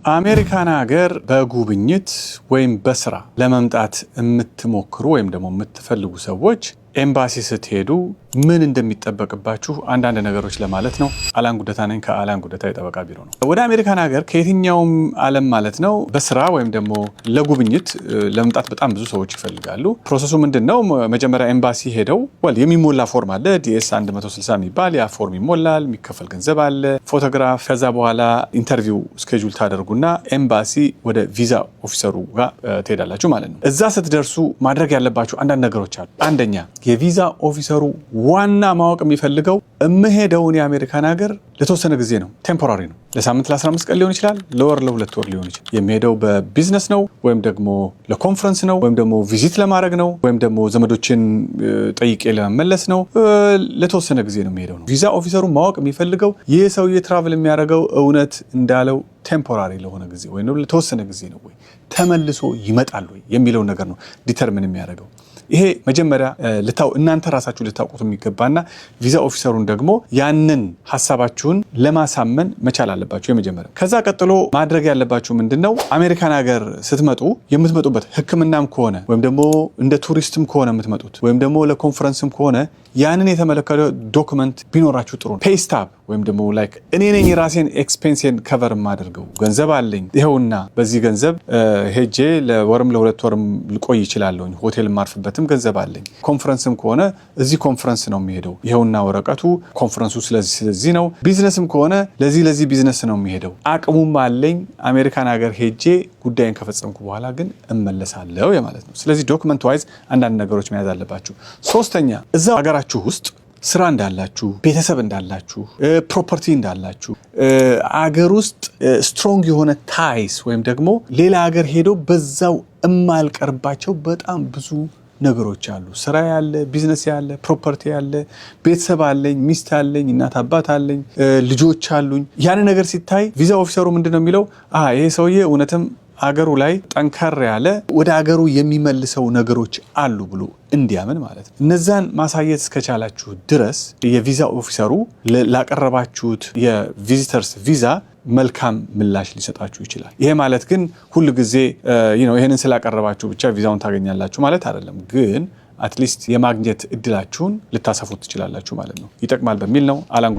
አሜሪካን ሀገር በጉብኝት ወይም በስራ ለመምጣት የምትሞክሩ ወይም ደግሞ የምትፈልጉ ሰዎች ኤምባሲ ስትሄዱ ምን እንደሚጠበቅባችሁ አንዳንድ ነገሮች ለማለት ነው። አላን ጉደታ ነኝ ከአላን ጉደታ የጠበቃ ቢሮ ነው። ወደ አሜሪካን ሀገር ከየትኛውም ዓለም ማለት ነው በስራ ወይም ደግሞ ለጉብኝት ለመምጣት በጣም ብዙ ሰዎች ይፈልጋሉ። ፕሮሰሱ ምንድነው? መጀመሪያ ኤምባሲ ሄደው የሚሞላ ፎርም አለ DS 160 የሚባል ያ ፎርም ይሞላል። የሚከፈል ገንዘብ አለ፣ ፎቶግራፍ። ከዛ በኋላ ኢንተርቪው ስኬጁል ታደርጉና ኤምባሲ ወደ ቪዛ ኦፊሰሩ ጋር ትሄዳላችሁ ማለት ነው። እዛ ስትደርሱ ማድረግ ያለባችሁ አንዳንድ ነገሮች አሉ። አንደኛ የቪዛ ኦፊሰሩ ዋና ማወቅ የሚፈልገው የምሄደውን የአሜሪካን ሀገር ለተወሰነ ጊዜ ነው፣ ቴምፖራሪ ነው። ለሳምንት ለ15 ቀን ሊሆን ይችላል፣ ለወር ለ2 ወር ሊሆን ይችላል። የሚሄደው በቢዝነስ ነው ወይም ደግሞ ለኮንፈረንስ ነው ወይም ደግሞ ቪዚት ለማድረግ ነው ወይም ደግሞ ዘመዶችን ጠይቄ ለመመለስ ነው። ለተወሰነ ጊዜ ነው የሚሄደው ነው። ቪዛ ኦፊሰሩ ማወቅ የሚፈልገው ይህ ሰውዬ ትራቭል የሚያደርገው እውነት እንዳለው ቴምፖራሪ ለሆነ ጊዜ ወይም ለተወሰነ ጊዜ ነው ወይ ተመልሶ ይመጣል ወይ የሚለው ነገር ነው ዲተርሚን የሚያደርገው። ይሄ መጀመሪያ እናንተ ራሳችሁ ልታውቁት የሚገባና ቪዛ ኦፊሰሩን ደግሞ ያንን ሐሳባችሁን ለማሳመን መቻል አለባችሁ የመጀመሪያ። ከዛ ቀጥሎ ማድረግ ያለባችሁ ምንድነው? አሜሪካን ሀገር ስትመጡ የምትመጡበት ሕክምናም ከሆነ ወይም ደግሞ እንደ ቱሪስትም ከሆነ የምትመጡት ወይም ደግሞ ለኮንፈረንስም ከሆነ ያንን የተመለከተ ዶክመንት ቢኖራችሁ ጥሩ ነው። ፔይስታብ ወይም ደግሞ ላይክ እኔ ነኝ የራሴን ኤክስፔንሴን ከቨር የማደርገው ገንዘብ አለኝ፣ ይኸውና በዚህ ገንዘብ ሄጄ ለወርም ለ2 ወርም ልቆይ ይችላለሁ፣ ሆቴል ማርፍበትም ገንዘብ አለኝ። ኮንፈረንስም ከሆነ እዚህ ኮንፈረንስ ነው የሚሄደው፣ ይኸውና ወረቀቱ፣ ኮንፈረንሱ ስለዚህ ነው። ቢዝነስም ከሆነ ለዚህ ቢዝነስ ነው የሚሄደው፣ አቅሙም አለኝ፣ አሜሪካን ሀገር ሄጄ ጉዳይን ከፈጸምኩ በኋላ ግን እመለሳለሁ ማለት ነው። ስለዚህ ዶክመንት ዋይዝ አንዳንድ ነገሮች መያዝ አለባችሁ። ሶስተኛ እዛ ሀገራችሁ ውስጥ ስራ እንዳላችሁ፣ ቤተሰብ እንዳላችሁ፣ ፕሮፐርቲ እንዳላችሁ፣ አገር ውስጥ ስትሮንግ የሆነ ታይስ ወይም ደግሞ ሌላ ሀገር ሄዶ በዛው እማልቀርባቸው በጣም ብዙ ነገሮች አሉ። ስራ ያለ፣ ቢዝነስ ያለ፣ ፕሮፐርቲ ያለ፣ ቤተሰብ አለኝ፣ ሚስት አለኝ፣ እናት አባት አለኝ፣ ልጆች አሉኝ። ያን ነገር ሲታይ ቪዛ ኦፊሰሩ ምንድነው የሚለው? ይሄ ሰውዬ እውነትም አገሩ ላይ ጠንከር ያለ ወደ አገሩ የሚመልሰው ነገሮች አሉ ብሎ እንዲያምን ማለት ነው። እነዛን ማሳየት እስከቻላችሁ ድረስ የቪዛ ኦፊሰሩ ላቀረባችሁት የቪዚተርስ ቪዛ መልካም ምላሽ ሊሰጣችሁ ይችላል። ይሄ ማለት ግን ሁሉ ጊዜ ይሄንን ስላቀረባችሁ ብቻ ቪዛውን ታገኛላችሁ ማለት አይደለም። ግን አትሊስት የማግኘት እድላችሁን ልታሰፉት ትችላላችሁ ማለት ነው። ይጠቅማል በሚል ነው አላን